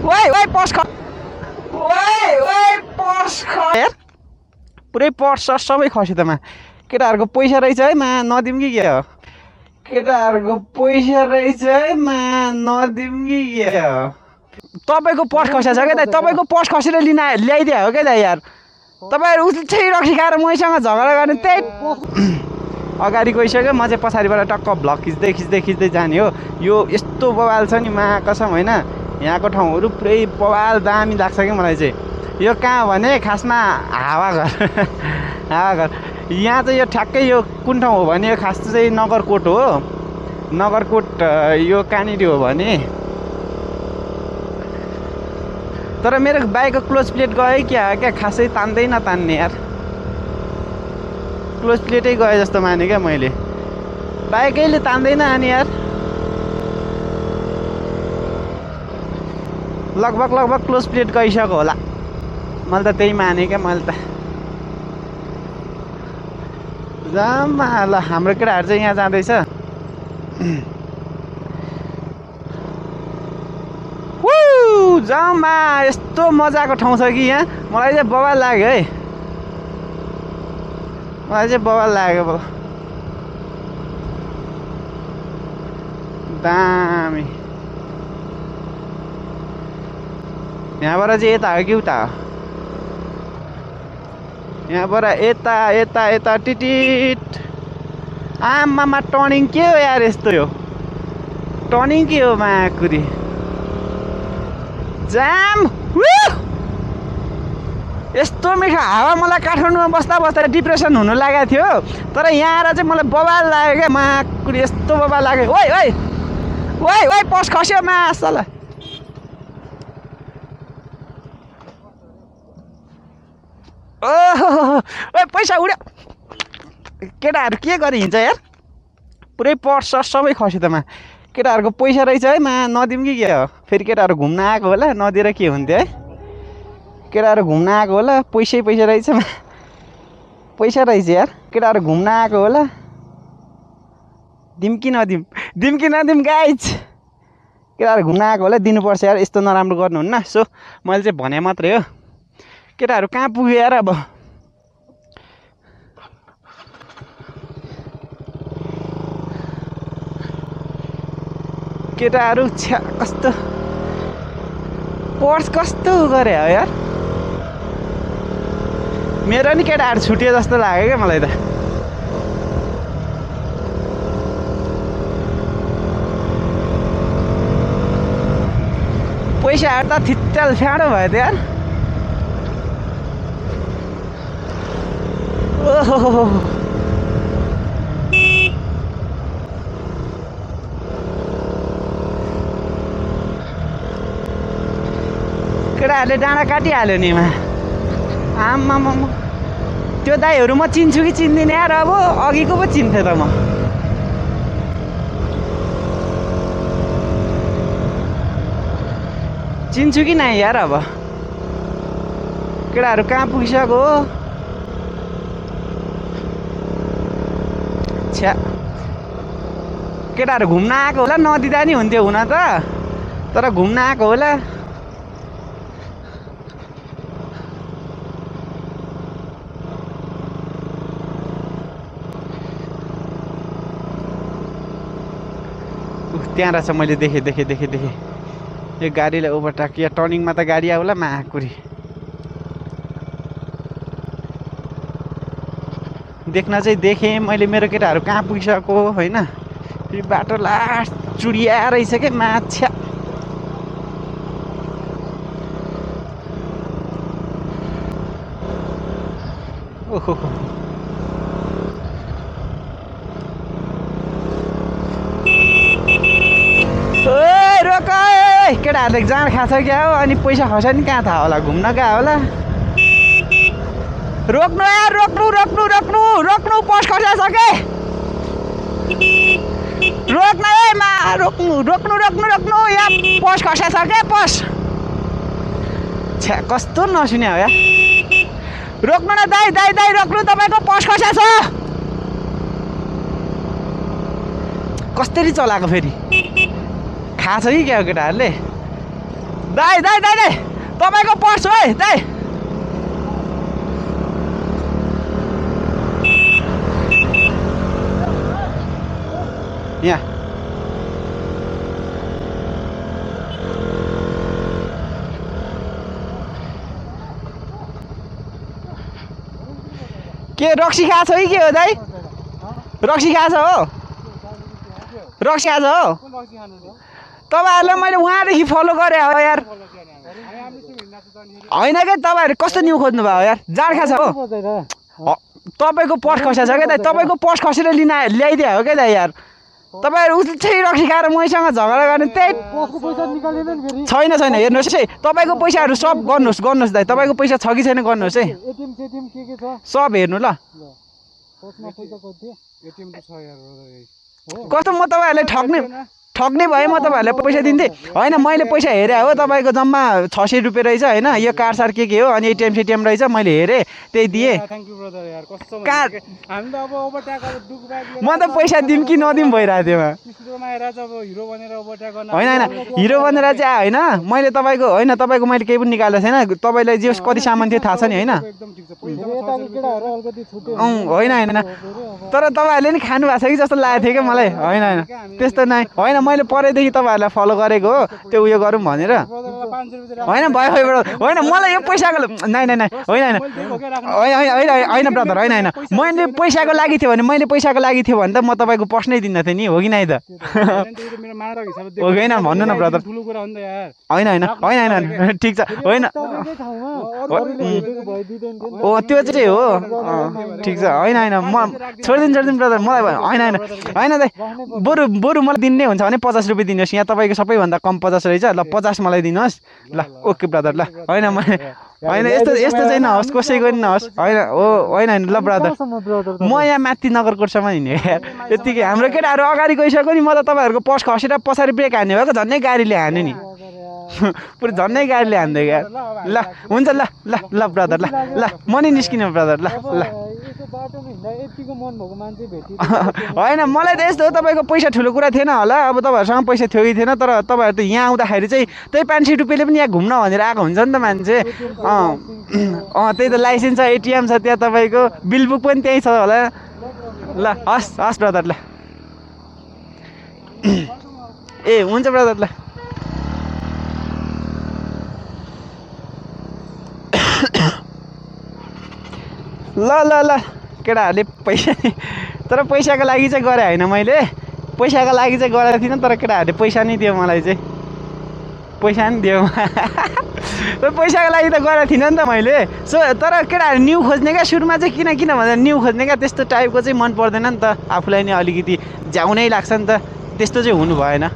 ओइ ओइ पर्स ख ओइ ओइ पर्स ख यार पुरै पर्स सबै खस्यो त मा केटाहरूको पैसा रहेछ है मा नदिउँ कि के हो केटाहरूको पैसा रहेछ है मा नदिउँ कि के हो तपाईँको पर्स खसेको छ क्या दाइ तपाईँको पर्स खसेर लिन ल्याइदिया हो क्या दाइ यार तपाईँहरू उल्टै रक्सी खाएर मैसँग झगडा गर्ने त्यही अगाडि गइसक्यो म चाहिँ पछाडिबाट टक्क भ्लग खिच्दै खिच्दै खिच्दै जाने हो यो यस्तो बवाल छ नि मा कसम होइन यहाँको ठाउँहरू पुरै बवाल दामी लाग्छ क्या मलाई चाहिँ यो कहाँ भने खासमा हावाघर हावाघर यहाँ चाहिँ यो ठ्याक्कै यो कुन ठाउँ हो भने यो खास चाहिँ नगरकोट हो नगरकोट यो कहाँनिर हो भने तर मेरो बाइकको क्लोज प्लेट गयो क्या खासै तान्दै नतान्ने यार क्लोज प्लेटै गयो जस्तो माने क्या मैले बाइकैले तान्दैन अनि यार लगभग क्लोज प्लेट गइसक्यो होला मैले त त्यही माने क्या मैले त जामा ल हाम्रो केटाहरू चाहिँ यहाँ जाँदैछ जामा यस्तो मजाको ठाउँ छ कि यहाँ मलाई चाहिँ बवाल लाग्यो है मलाई चाहिँ बवाल लाग्यो दामी यहाँबाट चाहिँ यता हो कि उता हो यहाँबाट यता यता यता टिटिट आमामा टर्निङ के हो यार यस्तो हो टर्निङ के हो माकुरी जाम यस्तो मिठो हावा मलाई काठमाडौँमा बस्दा बस्दा डिप्रेसन हुनु लागेको थियो तर यहाँ आएर चाहिँ मलाई बवाल लाग्यो क्या माकुरी यस्तो बवाल लाग्यो ओइ ओइ ओइ ओइ पर्स खस्यो मासला ओहो ओइ पैसा उड्यो केटाहरू के गरी हिँड्छ यार पुरै पर्स सबै खस्यो त मा केटाहरूको पैसा रहेछ है मा नदिउँ कि के हो फेरि केटाहरू घुम्न आएको होला नदिएर के हुन्थ्यो है केटाहरू घुम्न आएको होला पैसा रहेछ मा पैसा रहेछ यार केटाहरू घुम्न आएको होला दिउँ कि नदिउँ गाइज केटाहरू घुम्न आएको होला दिनुपर्छ यार यस्तो नराम्रो गर्नुहुन्न सो मैले चाहिँ भने मात्रै हो केटाहरू कहाँ पुग्यो यार अब केटाहरू छ्या कस्तो पर्स कस्तो गरे हो यार मेरो नि केटाहरू छुट्यो जस्तो लाग्यो क्या मलाई त पैसाहरू त थिच्चाल फ्याँडो भयो त यार ओहो केटाहरूले डाँडा काटिहाल्यो नि आम्मा त्यो दाइहरू म चिन्छु कि चिन्दिनँ यार अब अघिको पो चिन्थेँ त म चिन्छु कि नै यार अब केटाहरू कहाँ पुगिसक्यो छ्या केटाहरू घुम्न आएको होला नदिँदा नि हुन्थ्यो हुन त तर घुम्न आएको होला त्यहाँ रहेछ मैले देखेँ यो गाडीलाई ओभरटेक या टर्निङमा त गाडी आउला माकुरी देख्न चाहिँ देखेँ मैले मेरो केटाहरू कहाँ पुगिसक्यो होइन फेरि बाटो लास्ट चुडिया रहेछ क्या माछा ओहो रोक केटाहरूले जाँड खान्छ क्या हो अनि पैसा खस नि कहाँ थाहा होला घुम्न गयो होला रोक्नु यार रोक्नु पर्स खसेको छ के रोक्न है मा रोक्नु यहाँ पर्स खसेको छ क्या पर्स छ्या कस्तो नसुन्या हो या रोक्नु न दाइ रोक्नु तपाईँको पर्स खसेको छ कसरी चलाएको फेरि थाहा छ कि क्या हो केटाहरूले दाइ दाइ दाइ दाइ तपाईँको पर्स है दाइ यहाँ के रक्सी खाएको छ कि के हो दाइ रक्सी खाएको छ हो रक्सी खाएको छ हो तपाईँहरूलाई मैले उहाँदेखि फलो गरेँ हो यार होइन क्या तपाईँहरू कस्तो न्यु खोज्नु भयो यार जाँड खाएको छ हो तपाईँको पर्स खसेको छ क्या दाइ तपाईँको पर्स खसेर ल्याइदियो हो क्या दाइ यार तपाईँहरू उल्टै रक्सी खाएर मैसँग झगडा गर्ने त्यही छैन छैन हेर्नुहोस् है तपाईँको पैसाहरू सब गर्नुहोस् दाइ तपाईँको पैसा छ कि छैन गर्नुहोस् है सब हेर्नु ल कस्तो म तपाईँहरूलाई ठग्ने भए म तपाईँहरूलाई पैसा दिन्थेँ होइन मैले पैसा हेरेँ हो तपाईँको जम्मा 600 रुपियाँ रहेछ होइन यो कार्ड सार के हो अनि एटिएम सेटिएम रहेछ मैले हेरेँ त्यही दिएँ म त पैसा दिउँ कि नदिउँ भइरहेको थियो होइन होइन हिरो बनेर चाहिँ होइन मैले तपाईँको होइन तपाईँको मैले केही पनि निकालेको छैन तपाईँलाई जे कति सामान थियो थाहा छ नि होइन होइन होइन तर तपाईँहरूले नि खानु भएको छ कि जस्तो लागेको थियो क्या मलाई होइन होइन त्यस्तो नै होइन मैले परेदेखि तपाईँहरूलाई फलो गरेको हो त्यो उयो गरौँ भनेर होइन भयो होइन मलाई यो पैसाको होइन होइन ब्रदर होइन होइन मैले पैसाको लागि थियो भने त म तपाईँको पर्स नै दिन्न थिएँ नि हो कि नै त हो कि होइन भन्नु न ब्रदर होइन होइन होइन होइन ठिक छ होइन हो त्यो चाहिँ हो ठिक छ होइन होइन म छोडिदिनु ब्रदर मलाई होइन होइन होइन दाइ बरु मलाई दिने हुन्छ भने 50 रुपियाँ दिनुहोस् यहाँ तपाईँको सबैभन्दा कम 50 रहेछ ल 50 मलाई दिनुहोस् ल ओके ब्रदर ल होइन होइन यस्तो चाहिँ नहोस् कसैको नि नहोस् होइन हो होइन होइन ल ब्रदर म यहाँ माथि नगरकोटसम्म हिँडेँ यार यतिकै हाम्रो केटाहरू अगाडि गइसक्यो नि म त तपाईँहरूको पर्स खसेर पछाडि ब्रेक हान्ने भएको झन्नै गाडीले हान्यो नि पुरै झन्नै गाडीले हान्दै यार ल हुन्छ ल ल ल ब्रदर ल ल म नि निस्किनु ब्रदर ल ल होइन मलाई त यस्तो हो तपाईँको पैसा ठुलो कुरा थिएन होला अब तपाईँहरूसँग पैसा थियो कि थिएन तर तपाईँहरू त यहाँ आउँदाखेरि चाहिँ त्यही 500 रुपियाँले पनि यहाँ घुम्न भनेर आएको हुन्छ नि त मान्छे त्यही त लाइसेन्स छ एटिएम छ त्यहाँ तपाईँको बिल बुक पनि त्यहीँ छ होला ल हस् ब्रदर ल ए हुन्छ ब्रदर ल ल ल ल केटाहरूले पैसा तर पैसाको लागि चाहिँ गरेँ होइन मैले पैसाको लागि चाहिँ गरेको थिइनँ तर केटाहरूले पैसा नि दियो मलाई चाहिँ पैसा नि दियो तर पैसाको लागि त गरेको थिइनँ नि त मैले सो तर केटाहरू न्यु खोज्ने क्या सुरुमा चाहिँ किन भन्दा न्यु खोज्ने क्या त्यस्तो टाइपको चाहिँ मन पर्दैन नि त आफूलाई नै अलिकति झ्याउनै लाग्छ नि त त्यस्तो चाहिँ हुनु भएन